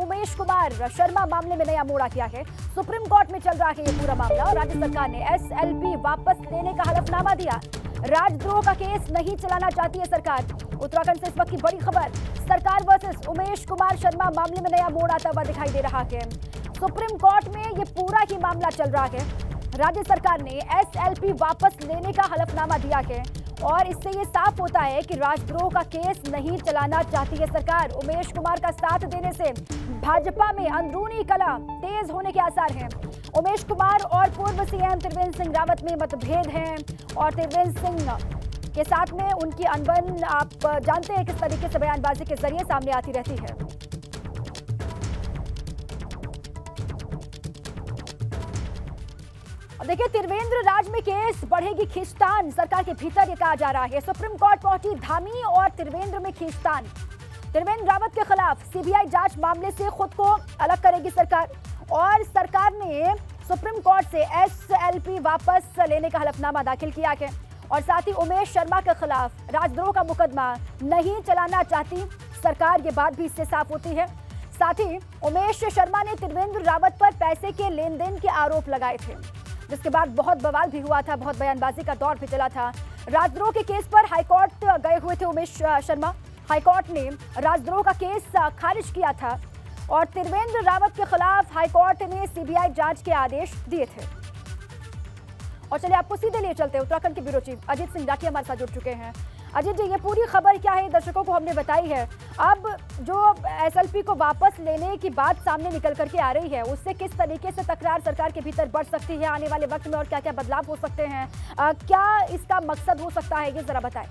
उमेश कुमार शर्मा मामले में नया मोड़ आ गया है। सुप्रीम कोर्ट में चल रहा है ये पूरा मामला और राज्य सरकार ने एसएलपी वापस लेने का हलफनामा दिया। राजद्रोह का केस नहीं चलाना चाहती है सरकार। उत्तराखंड से इस वक्त की बड़ी खबर, सरकार वर्सेस उमेश कुमार शर्मा मामले में नया मोड़ आता हुआ दिखाई दे रहा है। सुप्रीम कोर्ट में ये पूरा ही मामला चल रहा है। राज्य सरकार ने एसएलपी वापस लेने का हलफनामा दिया है और इससे ये साफ होता है कि राजद्रोह का केस नहीं चलाना चाहती है सरकार। उमेश कुमार का साथ देने से भाजपा में अंदरूनी कलह तेज होने के आसार हैं। उमेश कुमार और पूर्व सीएम त्रिवेंद्र सिंह रावत में मतभेद हैं और त्रिवेंद्र सिंह के साथ में उनकी अनबन आप जानते हैं किस तरीके से बयानबाजी के जरिए सामने आती रहती है। देखिए, त्रिवेंद्र राज में केस बढ़ेगी खींचतान, सरकार के भीतर ये कहा जा रहा है। सुप्रीम कोर्ट पहुंची धामी और त्रिवेंद्र में खींचतान। त्रिवेंद्र रावत के खिलाफ सीबीआई जांच मामले से खुद को अलग करेगी सरकार और सरकार ने सुप्रीम कोर्ट से एसएलपी वापस लेने का हलफनामा दाखिल किया है और साथ ही उमेश शर्मा के खिलाफ राजद्रोह का मुकदमा नहीं चलाना चाहती सरकार, ये बात भी इससे साफ होती है। साथ ही उमेश शर्मा ने त्रिवेंद्र रावत पर पैसे के लेन देन के आरोप लगाए थे, जिसके बाद बहुत बवाल भी हुआ था, बहुत बयानबाजी का दौर भी चला था। राजद्रोह के केस पर हाईकोर्ट गए हुए थे उमेश शर्मा। हाईकोर्ट ने राजद्रोह का केस खारिज किया था और त्रिवेंद्र रावत के खिलाफ हाईकोर्ट ने सीबीआई जांच के आदेश दिए थे। और चलिए आपको सीधे लिए चलते हैं, उत्तराखंड के ब्यूरो चीफ अजीत सिंह राठी हमारे साथ जुड़ चुके हैं। अजीत जी, ये पूरी खबर क्या है, दर्शकों को हमने बताई है। अब जो एसएलपी को वापस लेने की बात सामने निकल करके आ रही है, उससे किस तरीके से तकरार सरकार के भीतर बढ़ सकती है आने वाले वक्त में और क्या क्या बदलाव हो सकते हैं, क्या इसका मकसद हो सकता है, ये जरा बताएं।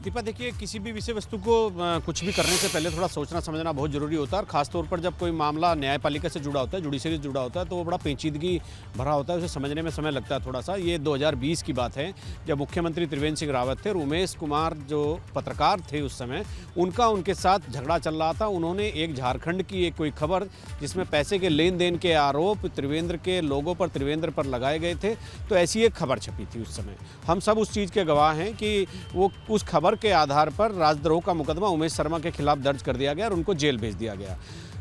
दीपा, देखिए, किसी भी विषय वस्तु को कुछ भी करने से पहले थोड़ा सोचना समझना बहुत ज़रूरी होता है और ख़ासतौर पर जब कोई मामला न्यायपालिका से जुड़ा होता है, जुडिशरी से जुड़ा होता है, तो वो बड़ा पेचीदगी भरा होता है, उसे समझने में समय लगता है थोड़ा सा। ये 2020 की बात है जब मुख्यमंत्री त्रिवेंद्र सिंह रावत थे और उमेश कुमार जो पत्रकार थे उस समय, उनके साथ झगड़ा चल रहा था। उन्होंने एक झारखंड की एक कोई खबर जिसमें पैसे के लेन देन के आरोप त्रिवेंद्र के लोगों पर, त्रिवेंद्र पर लगाए गए थे, तो ऐसी एक खबर छपी थी उस समय। हम सब उस चीज़ के गवाह हैं कि वो उस खबर के आधार पर राजद्रोह का मुकदमा उमेश शर्मा के खिलाफ दर्ज कर दिया गया और उनको जेल भेज दिया गया।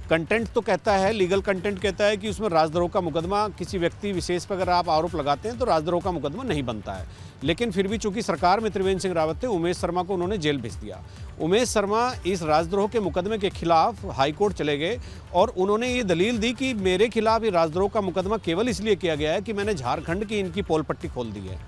कंटेंट तो कहता है, लीगल कंटेंट कहता है कि उसमें राजद्रोह का मुकदमा किसी व्यक्ति विशेष पर अगर आप आरोप लगाते हैं तो राजद्रोह का मुकदमा नहीं बनता है। लेकिन फिर भी चूंकि सरकार में त्रिवेंद्र सिंह रावत थे, उमेश शर्मा को उन्होंने जेल भेज दिया। उमेश शर्मा इस राजद्रोह के मुकदमे के खिलाफ हाईकोर्ट चले गए और उन्होंने ये दलील दी कि मेरे खिलाफ ये राजद्रोह का मुकदमा केवल इसलिए किया गया है कि मैंने झारखंड की इनकी पोल पट्टी खोल दी है।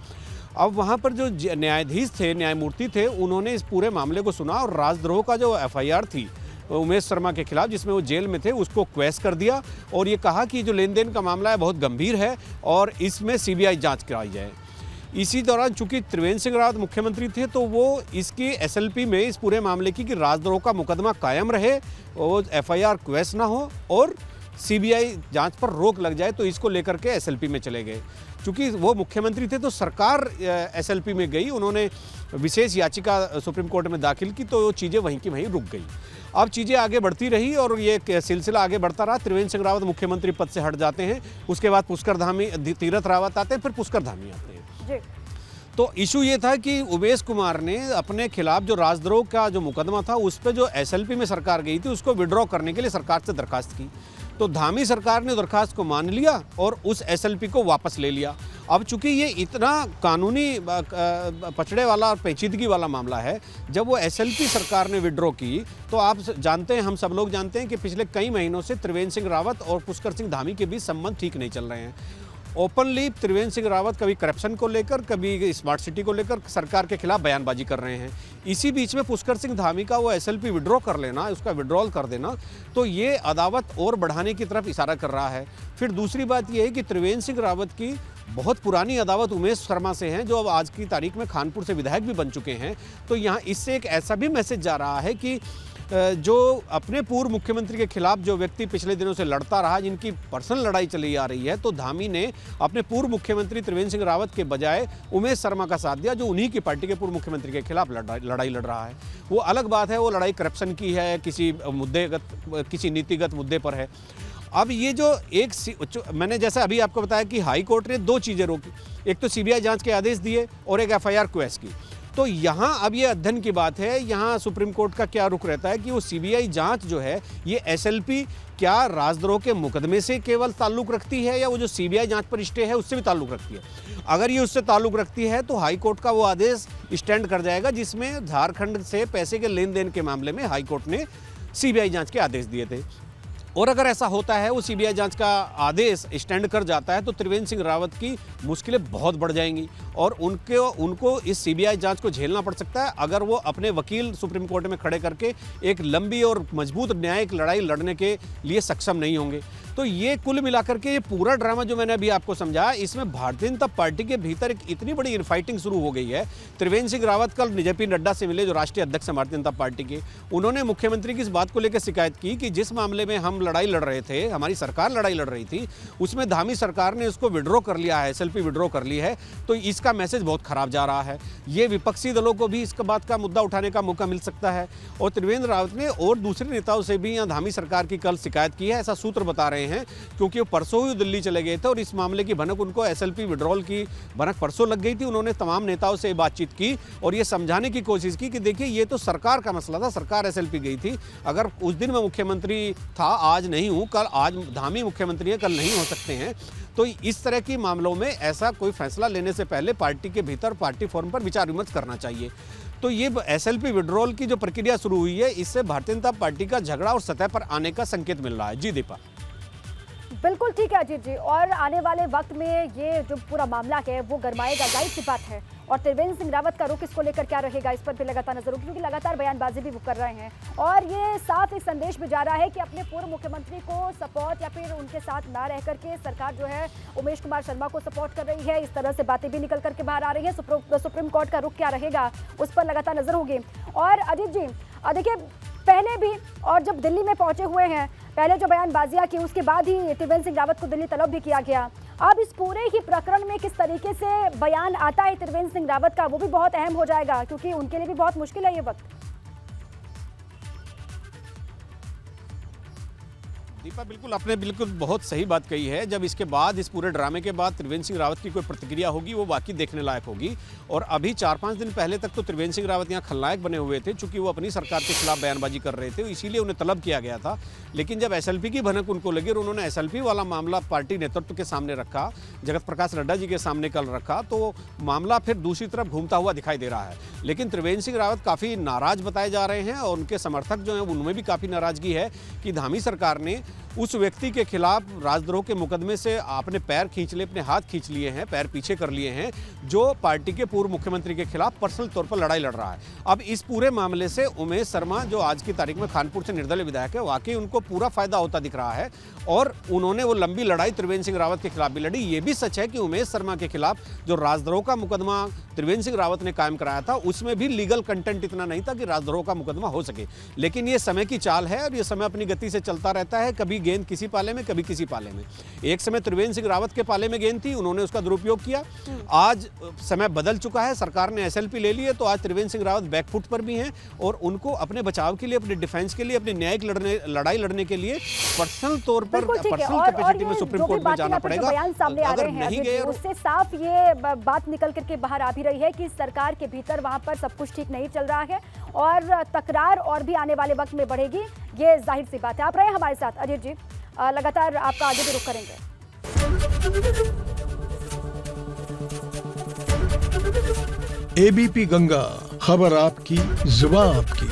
अब वहाँ पर जो न्यायाधीश थे, न्यायमूर्ति थे, उन्होंने इस पूरे मामले को सुना और राजद्रोह का जो एफआईआर थी उमेश शर्मा के खिलाफ जिसमें वो जेल में थे, उसको क्वेश कर दिया और ये कहा कि जो लेन देन का मामला है बहुत गंभीर है और इसमें सीबीआई जांच कराई जाए। इसी दौरान चूंकि त्रिवेंद्र सिंह रावत मुख्यमंत्री थे तो वो इसकी एसएलपी में इस पूरे मामले की कि राजद्रोह का मुकदमा कायम रहे, वो एफआईआर क्वेश ना हो और सीबीआई जांच पर रोक लग जाए, तो इसको लेकर के एसएलपी में चले गए। चूंकि वो मुख्यमंत्री थे तो सरकार एसएलपी में गई, उन्होंने विशेष याचिका सुप्रीम कोर्ट में दाखिल की, तो चीज़ें वहीं की वहीं रुक गई। अब चीज़ें आगे बढ़ती रही और ये सिलसिला आगे बढ़ता रहा। त्रिवेंद्र सिंह रावत मुख्यमंत्री पद से हट जाते हैं, उसके बाद पुष्कर धामी, तीरथ रावत आते हैं, फिर पुष्कर धामी आते हैं। तो इशू ये था कि उमेश कुमार ने अपने खिलाफ जो राजद्रोह का जो मुकदमा था उस पर जो एसएलपी में सरकार गई थी उसको विड्रॉ करने के लिए सरकार से दरखास्त की। तो धामी सरकार ने दरखास्त को मान लिया और उस एसएलपी को वापस ले लिया। अब चूंकि ये इतना कानूनी पचड़े वाला और पेचीदगी वाला मामला है, जब वो एसएलपी सरकार ने विड्रॉ की तो आप जानते हैं, हम सब लोग जानते हैं कि पिछले कई महीनों से त्रिवेंद्र सिंह रावत और पुष्कर सिंह धामी के बीच संबंध ठीक नहीं चल रहे हैं। ओपनली त्रिवेंद्र सिंह रावत कभी करप्शन को लेकर, कभी स्मार्ट सिटी को लेकर सरकार के खिलाफ बयानबाजी कर रहे हैं। इसी बीच में पुष्कर सिंह धामी का वो एसएलपी विड्रॉ कर लेना, उसका विड्रॉल कर देना, तो ये अदावत और बढ़ाने की तरफ इशारा कर रहा है। फिर दूसरी बात ये है कि त्रिवेंद्र सिंह रावत की बहुत पुरानी अदावत उमेश शर्मा से हैं, जो अब आज की तारीख में खानपुर से विधायक भी बन चुके हैं। तो यहाँ इससे एक ऐसा भी मैसेज जा रहा है कि जो अपने पूर्व मुख्यमंत्री के खिलाफ जो व्यक्ति पिछले दिनों से लड़ता रहा, जिनकी पर्सनल लड़ाई चली आ रही है, तो धामी ने अपने पूर्व मुख्यमंत्री त्रिवेंद्र सिंह रावत के बजाय उमेश शर्मा का साथ दिया, जो उन्हीं की पार्टी के पूर्व मुख्यमंत्री के खिलाफ लड़ाई लड़ रहा है। वो अलग बात है, वो लड़ाई करप्शन की है, किसी नीतिगत मुद्दे पर है। अब ये जो मैंने जैसा अभी आपको बताया कि हाई कोर्ट ने दो चीज़ें रोकी, एक तो सीबीआई जांच के आदेश दिए और एक एफआईआर क्वेश की। तो यहाँ अब ये अध्ययन की बात है, यहाँ सुप्रीम कोर्ट का क्या रुख रहता है कि वो सीबीआई जांच जो है ये एसएलपी क्या राजद्रोह के मुकदमे से केवल ताल्लुक रखती है या वो जो सीबीआई जांच पर स्टे है उससे भी ताल्लुक रखती है। अगर ये उससे ताल्लुक रखती है तो हाई कोर्ट का वो आदेश स्टैंड कर जाएगा जिसमें झारखंड से पैसे के लेन देन के मामले में हाई कोर्ट ने सीबीआई जांच के आदेश दिए थे। और अगर ऐसा होता है, वो सीबीआई जांच का आदेश स्टैंड कर जाता है, तो त्रिवेंद्र सिंह रावत की मुश्किलें बहुत बढ़ जाएंगी और उनको इस सीबीआई जांच को झेलना पड़ सकता है अगर वो अपने वकील सुप्रीम कोर्ट में खड़े करके एक लंबी और मजबूत न्यायिक लड़ाई लड़ने के लिए सक्षम नहीं होंगे। तो ये कुल मिलाकर के ये पूरा ड्रामा जो मैंने अभी आपको समझाया, इसमें भारतीय जनता पार्टी के भीतर एक इतनी बड़ी इनफाइटिंग शुरू हो गई है। त्रिवेंद्र सिंह रावत कल जेपी नड्डा से मिले, जो राष्ट्रीय अध्यक्ष हैं भारतीय जनता पार्टी के। उन्होंने मुख्यमंत्री की इस बात को लेकर शिकायत की कि जिस मामले में हम लड़ाई लड़ रहे थे, हमारी सरकार लड़ाई लड़ रही थी, उसमें धामी सरकार ने उसको विड्रॉ कर लिया है, एसएलपी विड्रॉ कर ली है, तो इसका मैसेज बहुत खराब जा रहा है। ये विपक्षी दलों को भी इस बात का मुद्दा उठाने का मौका मिल सकता है। और त्रिवेंद्र रावत ने और दूसरे नेताओं से भी यहाँ धामी सरकार की कल शिकायत की है, ऐसा सूत्र बता रहे हैं, क्योंकि वो परसों ही दिल्ली चले गए थे और इस मामले की भनक उनको एसएलपी विड्रॉल की भनक परसों लग गई थी। उन्होंने तमाम नेताओं से बातचीत की और ये समझाने की कोशिश की कि देखिए ये तो सरकार का मसला था, सरकार एसएलपी गई थी। अगर उस दिन मैं मुख्यमंत्री था, आज नहीं हूँ, कल आज धामी मुख्यमंत्री है, कल नहीं हो सकते हैं। तो इस तरह की मामलों में ऐसा कोई फैसला लेने से पहले पार्टी के भीतर पार्टी फोरम पर विचार विमर्श करना चाहिए। तो ये एसएलपी विड्रॉल की जो प्रक्रिया शुरू हुई है, इससे भारतीय जनता पार्टी का झगड़ा और सतह पर आने का संकेत मिल रहा है। जी दीपा। बिल्कुल ठीक है अजीत जी, और आने वाले वक्त में ये जो पूरा मामला है वो गरमाएगा, जाहिर सी बात है। और त्रिवेंद्र सिंह रावत का रुख इसको लेकर क्या रहेगा, इस पर भी लगातार नजर होगी, क्योंकि लगातार बयानबाजी भी वो कर रहे हैं और ये साफ एक संदेश भी जा रहा है कि अपने पूर्व मुख्यमंत्री को सपोर्ट या फिर उनके साथ ना रह करके सरकार जो है उमेश कुमार शर्मा को सपोर्ट कर रही है। इस तरह से बातें भी निकल करके बाहर आ रही है। सुप्रीम कोर्ट का रुख क्या रहेगा उस पर लगातार नजर होगी। और अजीत जी देखिए, पहले भी और जब दिल्ली में पहुंचे हुए हैं, पहले जो बयानबाजियां की उसके बाद ही त्रिवेंद्र सिंह रावत को दिल्ली तलब भी किया गया। अब इस पूरे ही प्रकरण में किस तरीके से बयान आता है त्रिवेंद्र सिंह रावत का, वो भी बहुत अहम हो जाएगा, क्योंकि उनके लिए भी बहुत मुश्किल है ये वक्त। दीपा, बिल्कुल आपने बिल्कुल बहुत सही बात कही है। जब इसके बाद, इस पूरे ड्रामे के बाद त्रिवेंद्र सिंह रावत की कोई प्रतिक्रिया होगी, वो वाकई देखने लायक होगी। और अभी 4-5 दिन पहले तक तो त्रिवेंद्र सिंह रावत यहाँ खलनायक बने हुए थे, चूंकि वो अपनी सरकार के खिलाफ बयानबाजी कर रहे थे, इसीलिए उन्हें तलब किया गया था। लेकिन जब एसएलपी की भनक उनको लगी और उन्होंने एसएलपी वाला मामला पार्टी नेतृत्व के सामने रखा, जगत प्रकाश नड्डा जी के सामने कल रखा, तो मामला फिर दूसरी तरफ घूमता हुआ दिखाई दे रहा है। लेकिन त्रिवेंद्र सिंह रावत काफ़ी नाराज बताए जा रहे हैं और उनके समर्थक जो हैं उनमें भी काफ़ी नाराजगी है कि धामी सरकार ने उस व्यक्ति के खिलाफ राजद्रोह के मुकदमे से अपने पैर खींच लिए, अपने हाथ खींच लिए हैं, पैर पीछे कर लिए हैं, जो पार्टी के पूर्व मुख्यमंत्री के खिलाफ पर्सनल तौर पर लड़ाई लड़ रहा है। अब इस पूरे मामले से उमेश शर्मा, जो आज की तारीख में कानपुर से निर्दलीय विधायक है, वाकई उनको पूरा फायदा होता दिख रहा है और उन्होंने वो लंबी लड़ाई त्रिवेंद्र सिंह रावत के खिलाफ भी लड़ी। ये भी सच है कि उमेश शर्मा के खिलाफ जो राजद्रोह का मुकदमा त्रिवेंद्र सिंह रावत ने कायम कराया था, उसमें भी लीगल कंटेंट इतना नहीं था कि राजद्रोह का मुकदमा हो सके। लेकिन ये समय की चाल है और ये समय अपनी गति से चलता रहता है, कभी गेंद किसी पाले में, कभी किसी पाले में। एक समय त्रिवेंद्र सिंह रावत के पाले में गेंद थी, उन्होंने उसका दुरुपयोग किया। आज समय बदल चुका है, सरकार ने एसएलपी ले ली है, तो आज त्रिवेंद्र सिंह रावत बैकफुट पर भी हैं और उनको अपने बचाव के लिए, अपने डिफेंस के लिए, अपनी न्यायिक लड़ाई लड़ने के लिए पर्सनल तौर पर, पर्सनल कैपेसिटी में सुप्रीम कोर्ट में जाना पड़ेगा। बयान सामने आ रहे हैं, उससे साफ ये बात निकल करके बाहर आ भी रही है कि सरकार के भीतर वहां पर सब कुछ ठीक नहीं चल रहा है और तकरार और भी आने वाले वक्त में बढ़ेगी, ये जाहिर सी बात है। आप रहे हमारे साथ अजीत जी, लगातार आपका आगे भी रुख करेंगे। एबीपी गंगा, खबर आपकी, जुबान आपकी।